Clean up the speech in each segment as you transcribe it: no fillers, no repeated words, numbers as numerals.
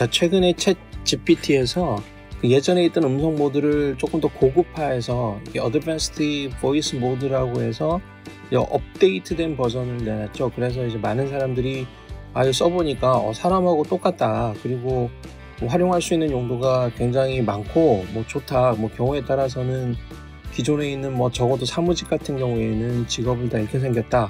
자, 최근에 챗 GPT에서 예전에 있던 음성 모드를 조금 더 고급화해서 어드밴스드 보이스 모드라고 해서 업데이트된 버전을 내놨죠. 그래서 이제 많은 사람들이 이거 써보니까 사람하고 똑같다. 그리고 활용할 수 있는 용도가 굉장히 많고 좋다. 경우에 따라서는 기존에 있는 적어도 사무직 같은 경우에는 직업을 다 잃게 생겼다.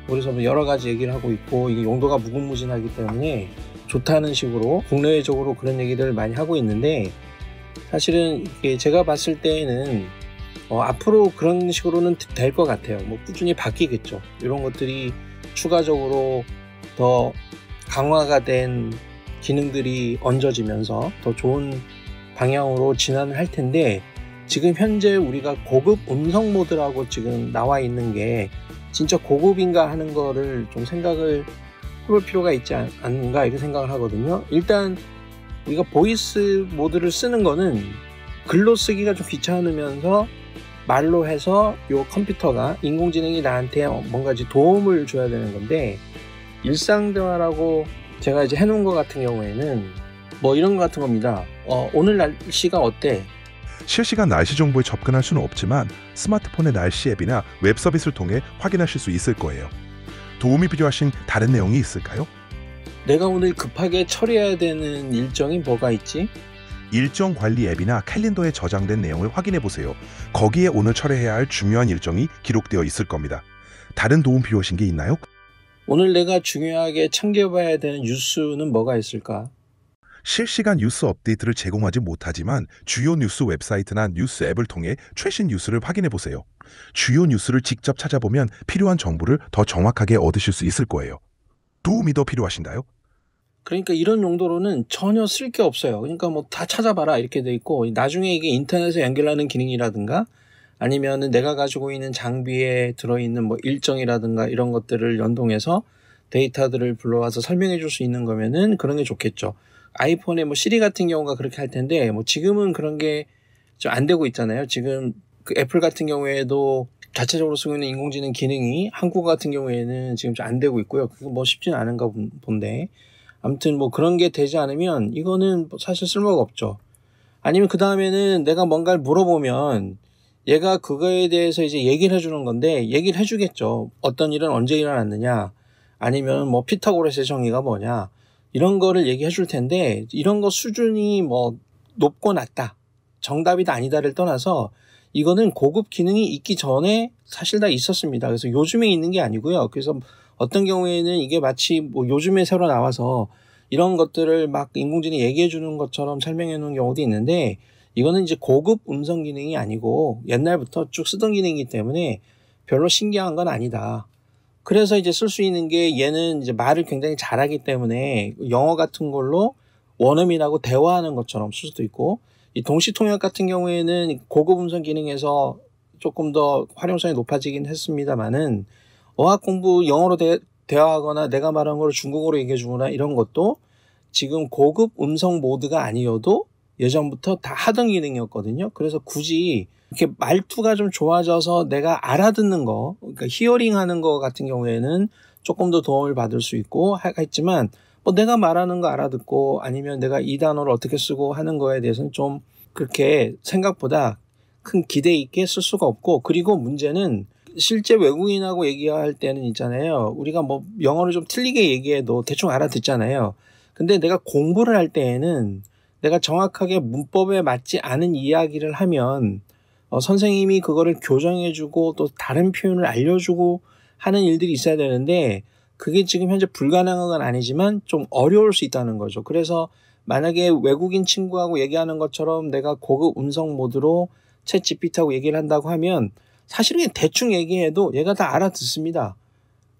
그래서 여러 가지 얘기를 하고 있고 이게 용도가 무궁무진하기 때문에 좋다는 식으로 국내외적으로 그런 얘기들을 많이 하고 있는데, 사실은 제가 봤을 때에는 앞으로 그런 식으로는 될 것 같아요. 꾸준히 바뀌겠죠. 이런 것들이 추가적으로 더 강화가 된 기능들이 얹어지면서 더 좋은 방향으로 진화를 할 텐데, 지금 현재 우리가 고급 음성 모드라고 지금 나와 있는 게 진짜 고급인가 하는 거를 좀 생각을 해볼 필요가 있지 않는가 이렇게 생각을 하거든요. 일단 우리가 보이스 모드를 쓰는 거는 글로 쓰기가 좀 귀찮으면서 말로 해서 요 컴퓨터가 인공지능이 나한테 뭔가 도움을 줘야 되는 건데, 일상대화라고 제가 이제 해놓은 것 같은 경우에는 이런 것 같은 겁니다. 오늘 날씨가 어때? 실시간 날씨 정보에 접근할 수는 없지만 스마트폰의 날씨 앱이나 웹 서비스를 통해 확인하실 수 있을 거예요. 도움이 필요하신 다른 내용이 있을까요? 내가 오늘 급하게 처리해야 되는 일정이 뭐가 있지? 일정 관리 앱이나 캘린더에 저장된 내용을 확인해 보세요. 거기에 오늘 처리해야 할 중요한 일정이 기록되어 있을 겁니다. 다른 도움 필요하신 게 있나요? 오늘 내가 중요하게 챙겨봐야 되는 뉴스는 뭐가 있을까? 실시간 뉴스 업데이트를 제공하지 못하지만 주요 뉴스 웹사이트나 뉴스 앱을 통해 최신 뉴스를 확인해 보세요. 주요 뉴스를 직접 찾아보면 필요한 정보를 더 정확하게 얻으실 수 있을 거예요. 도움이 더 필요하신가요? 그러니까 이런 용도로는 전혀 쓸 게 없어요. 그러니까 다 찾아봐라 이렇게 돼 있고, 나중에 이게 인터넷에 연결하는 기능이라든가 아니면은 내가 가지고 있는 장비에 들어있는 일정이라든가 이런 것들을 연동해서 데이터들을 불러와서 설명해 줄 수 있는 거면은 그런 게 좋겠죠. 아이폰에 시리 같은 경우가 그렇게 할 텐데 지금은 그런 게 좀 안 되고 있잖아요. 지금 그 애플 같은 경우에도 자체적으로 쓰고 있는 인공지능 기능이 한국어 같은 경우에는 지금 좀 안 되고 있고요. 그거 쉽지는 않은가 본데, 아무튼 그런 게 되지 않으면 이거는 사실 쓸모가 없죠. 아니면 그 다음에는 내가 뭔가를 물어보면 얘가 그거에 대해서 이제 얘기를 해주는 건데, 얘기를 해주겠죠. 어떤 일은 언제 일어났느냐, 아니면 피타고라스의 정의가 뭐냐, 이런 거를 얘기해 줄 텐데, 이런 거 수준이 높고 낮다, 정답이다 아니다를 떠나서 이거는 고급 기능이 있기 전에 사실 다 있었습니다. 그래서 요즘에 있는 게 아니고요. 그래서 어떤 경우에는 이게 마치 요즘에 새로 나와서 이런 것들을 막 인공지능이 얘기해 주는 것처럼 설명해 놓은 경우도 있는데, 이거는 이제 고급 음성 기능이 아니고 옛날부터 쭉 쓰던 기능이기 때문에 별로 신기한 건 아니다. 그래서 이제 쓸 수 있는 게, 얘는 이제 말을 굉장히 잘하기 때문에 영어 같은 걸로 원어민하고 대화하는 것처럼 쓸 수도 있고, 이 동시통역 같은 경우에는 고급 음성 기능에서 조금 더 활용성이 높아지긴 했습니다만은, 어학 공부 영어로 대화하거나 내가 말한 걸 중국어로 얘기해 주거나 이런 것도 지금 고급 음성 모드가 아니어도 예전부터 다 하던 기능이었거든요. 그래서 굳이 이렇게 말투가 좀 좋아져서 내가 알아듣는 거, 그러니까 히어링 하는 거 같은 경우에는 조금 더 도움을 받을 수 있고 했지만, 내가 말하는 거 알아듣고 아니면 내가 이 단어를 어떻게 쓰고 하는 거에 대해서는 좀 그렇게 생각보다 큰 기대 있게 쓸 수가 없고, 그리고 문제는 실제 외국인하고 얘기할 때는 있잖아요. 우리가 영어를 좀 틀리게 얘기해도 대충 알아듣잖아요. 근데 내가 공부를 할 때에는 내가 정확하게 문법에 맞지 않은 이야기를 하면 선생님이 그거를 교정해주고 또 다른 표현을 알려주고 하는 일들이 있어야 되는데, 그게 지금 현재 불가능한 건 아니지만 좀 어려울 수 있다는 거죠. 그래서 만약에 외국인 친구하고 얘기하는 것처럼 내가 고급 음성 모드로 챗 GPT하고 얘기를 한다고 하면 사실은 대충 얘기해도 얘가 다 알아듣습니다.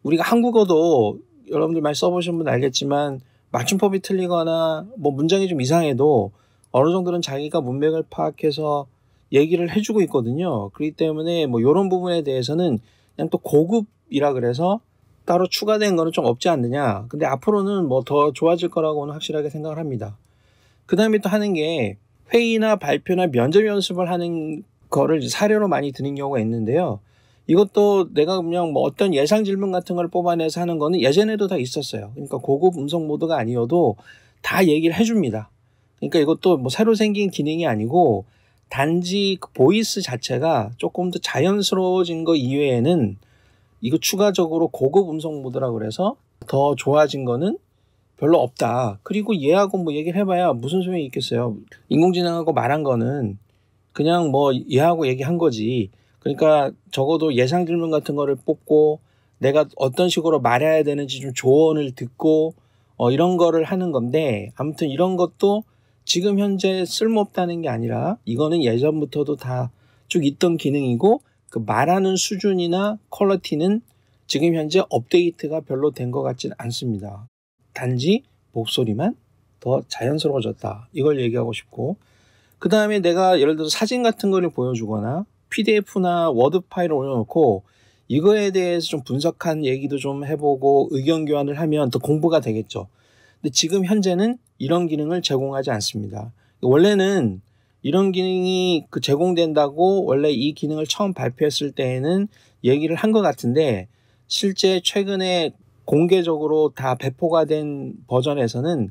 우리가 한국어도 여러분들 많이 써보신 분 알겠지만 맞춤법이 틀리거나 문장이 좀 이상해도 어느 정도는 자기가 문맥을 파악해서 얘기를 해주고 있거든요. 그렇기 때문에 이런 부분에 대해서는 그냥 또 고급이라 그래서 따로 추가된 거는 좀 없지 않느냐. 근데 앞으로는 더 좋아질 거라고는 확실하게 생각을 합니다. 그 다음에 또 하는 게, 회의나 발표나 면접 연습을 하는 거를 사례로 많이 드는 경우가 있는데요. 이것도 내가 그냥 어떤 예상 질문 같은 걸 뽑아내서 하는 거는 예전에도 다 있었어요. 그러니까 고급 음성 모드가 아니어도 다 얘기를 해줍니다. 그러니까 이것도 뭐 새로 생긴 기능이 아니고 단지 그 보이스 자체가 조금 더 자연스러워진 거 이외에는 이거 추가적으로 고급 음성 모드라고 그래서 더 좋아진 거는 별로 없다. 그리고 얘하고 뭐 얘기를 해봐야 무슨 소용이 있겠어요. 인공지능하고 말한 거는 그냥 뭐 얘하고 얘기한 거지. 그러니까 적어도 예상 질문 같은 거를 뽑고 내가 어떤 식으로 말해야 되는지 좀 조언을 듣고 이런 거를 하는 건데, 아무튼 이런 것도 지금 현재 쓸모없다는 게 아니라 이거는 예전부터도 다 쭉 있던 기능이고 그 말하는 수준이나 퀄리티는 지금 현재 업데이트가 별로 된 것 같지는 않습니다. 단지 목소리만 더 자연스러워졌다. 이걸 얘기하고 싶고, 그 다음에 내가 예를 들어서 사진 같은 거를 보여주거나 PDF나 워드 파일을 올려놓고 이거에 대해서 좀 분석한 얘기도 좀 해보고 의견 교환을 하면 더 공부가 되겠죠. 근데 지금 현재는 이런 기능을 제공하지 않습니다. 원래는 이런 기능이 제공된다고 원래 이 기능을 처음 발표했을 때에는 얘기를 한 것 같은데, 실제 최근에 공개적으로 다 배포가 된 버전에서는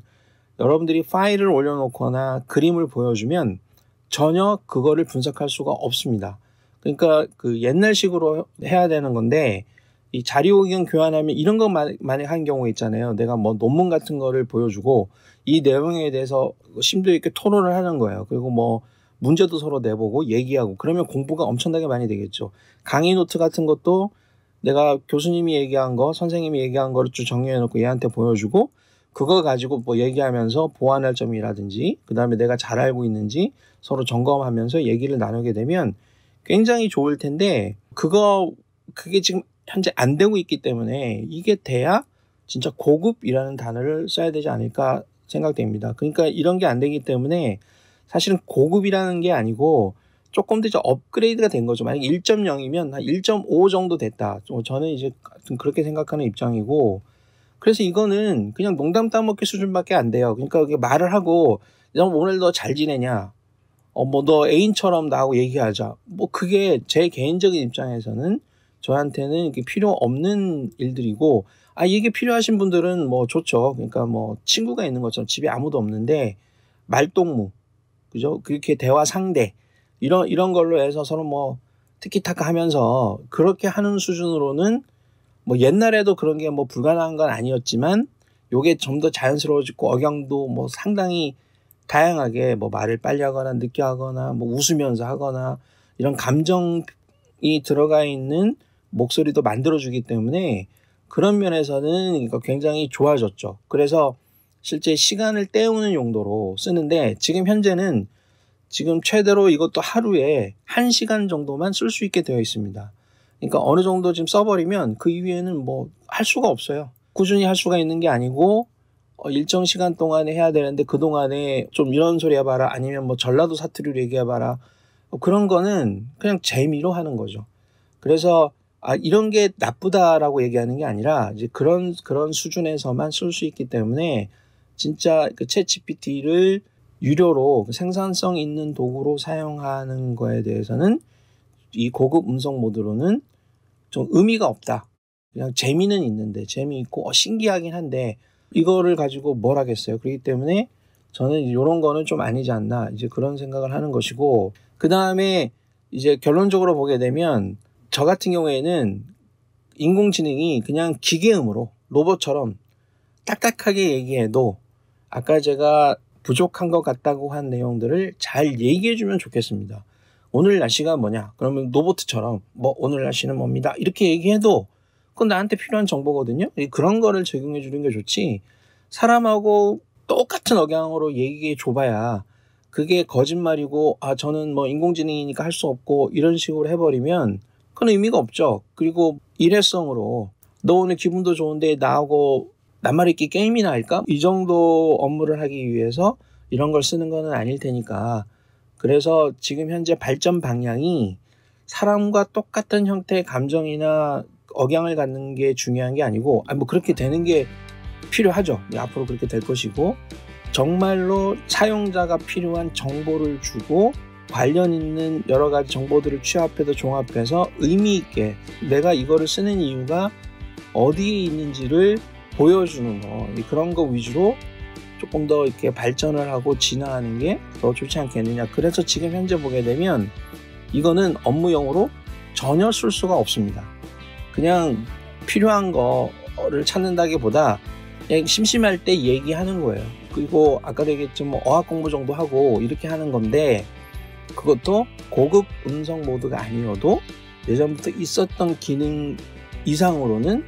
여러분들이 파일을 올려놓거나 그림을 보여주면 전혀 그거를 분석할 수가 없습니다. 그러니까 그 옛날식으로 해야 되는 건데, 이 자료 의견 교환하면 이런 거 만약 한 경우에 있잖아요. 내가 뭐 논문 같은 거를 보여주고 이 내용에 대해서 심도 있게 토론을 하는 거예요. 그리고 뭐 문제도 서로 내보고 얘기하고, 그러면 공부가 엄청나게 많이 되겠죠. 강의 노트 같은 것도 내가 교수님이 얘기한 거, 선생님이 얘기한 거를 쭉 정리해놓고 얘한테 보여주고 그거 가지고 뭐 얘기하면서 보완할 점이라든지 그 다음에 내가 잘 알고 있는지 서로 점검하면서 얘기를 나누게 되면 굉장히 좋을 텐데, 그게 지금 현재 안 되고 있기 때문에 이게 돼야 진짜 고급이라는 단어를 써야 되지 않을까 생각됩니다. 그러니까 이런 게 안 되기 때문에 사실은 고급이라는 게 아니고 조금 더 이제 업그레이드가 된 거죠. 만약 1.0이면 한 1.5 정도 됐다. 저는 이제 좀 그렇게 생각하는 입장이고, 그래서 이거는 그냥 농담 따먹기 수준밖에 안 돼요. 그러니까 말을 하고 너 오늘 너 잘 지내냐? 뭐 너 애인처럼 나하고 얘기하자. 뭐 그게 제 개인적인 입장에서는 저한테는 이게 필요 없는 일들이고, 이게 필요하신 분들은 뭐 좋죠. 그러니까 뭐 친구가 있는 것처럼 집에 아무도 없는데 말동무, 그죠? 그렇게 대화 상대 이런 걸로 해서 서로 뭐 티키타카 하면서 그렇게 하는 수준으로는 뭐 옛날에도 그런 게 뭐 불가능한 건 아니었지만 요게 좀 더 자연스러워지고 억양도 뭐 상당히 다양하게 뭐 말을 빨리 하거나 늦게 하거나 뭐 웃으면서 하거나 이런 감정이 들어가 있는 목소리도 만들어주기 때문에 그런 면에서는 굉장히 좋아졌죠. 그래서 실제 시간을 때우는 용도로 쓰는데, 지금 현재는 지금 최대로 이것도 하루에 1시간 정도만 쓸 수 있게 되어 있습니다. 그러니까 어느 정도 지금 써버리면 그 이후에는 뭐 할 수가 없어요. 꾸준히 할 수가 있는 게 아니고 일정 시간 동안에 해야 되는데 그동안에 좀 이런 소리 해봐라, 아니면 뭐 전라도 사투리로 얘기해봐라, 그런 거는 그냥 재미로 하는 거죠. 그래서 이런 게 나쁘다라고 얘기하는 게 아니라 이제 그런 수준에서만 쓸 수 있기 때문에 진짜 그 챗GPT를 유료로 생산성 있는 도구로 사용하는 거에 대해서는 이 고급 음성 모드로는 좀 의미가 없다. 그냥 재미는 있는데, 재미있고 신기하긴 한데 이거를 가지고 뭘 하겠어요. 그렇기 때문에 저는 이런 거는 좀 아니지 않나, 이제 그런 생각을 하는 것이고, 그 다음에 이제 결론적으로 보게 되면 저 같은 경우에는 인공지능이 그냥 기계음으로 로봇처럼 딱딱하게 얘기해도 아까 제가 부족한 것 같다고 한 내용들을 잘 얘기해주면 좋겠습니다. 오늘 날씨가 뭐냐? 그러면 로봇처럼 뭐 오늘 날씨는 뭡니다. 이렇게 얘기해도 그건 나한테 필요한 정보거든요. 그런 거를 제공해 주는 게 좋지, 사람하고 똑같은 억양으로 얘기해 줘봐야 그게 거짓말이고 저는 뭐 인공지능이니까 할 수 없고 이런 식으로 해버리면 그건 의미가 없죠. 그리고 일회성으로 너 오늘 기분도 좋은데 나하고 낱말잇기 게임이나 할까? 이 정도 업무를 하기 위해서 이런 걸 쓰는 거는 아닐 테니까. 그래서 지금 현재 발전 방향이 사람과 똑같은 형태의 감정이나 억양을 갖는 게 중요한 게 아니고, 뭐 그렇게 되는 게 필요하죠. 앞으로 그렇게 될 것이고, 정말로 사용자가 필요한 정보를 주고 관련 있는 여러 가지 정보들을 취합해서 종합해서 의미 있게 내가 이거를 쓰는 이유가 어디에 있는지를 보여주는 거, 그런 거 위주로 조금 더 이렇게 발전을 하고 진화하는 게 더 좋지 않겠느냐. 그래서 지금 현재 보게 되면 이거는 업무용으로 전혀 쓸 수가 없습니다. 그냥 필요한 거를 찾는다기보다 그냥 심심할 때 얘기하는 거예요. 그리고 아까도 얘기했지만 뭐 어학 공부 정도 하고 이렇게 하는 건데, 그것도 고급 음성 모드가 아니어도 예전부터 있었던 기능 이상으로는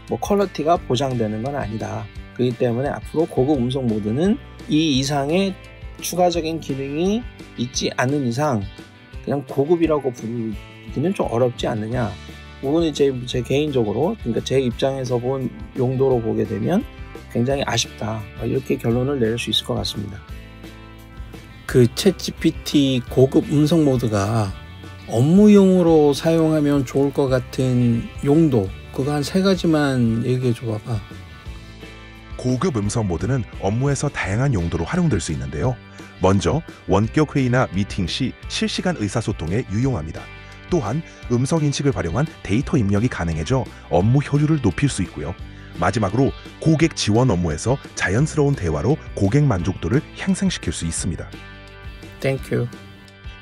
뭐 퀄리티가 보장되는 건 아니다. 그렇기 때문에 앞으로 고급 음성 모드는 이 이상의 추가적인 기능이 있지 않은 이상 그냥 고급이라고 부르기는 좀 어렵지 않느냐. 그거는 제 개인적으로, 그러니까 제 입장에서 본 용도로 보게 되면 굉장히 아쉽다, 이렇게 결론을 내릴 수 있을 것 같습니다. 그 챗GPT 고급 음성 모드가 업무용으로 사용하면 좋을 것 같은 용도, 그거 한 3가지만 얘기해 줘 봐봐. 고급 음성 모드는 업무에서 다양한 용도로 활용될 수 있는데요. 먼저 원격 회의나 미팅 시 실시간 의사소통에 유용합니다. 또한 음성 인식을 활용한 데이터 입력이 가능해져 업무 효율을 높일 수 있고요. 마지막으로 고객 지원 업무에서 자연스러운 대화로 고객 만족도를 향상시킬 수 있습니다. Thank you.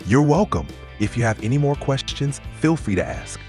You're welcome. If you have any more questions, feel free to ask.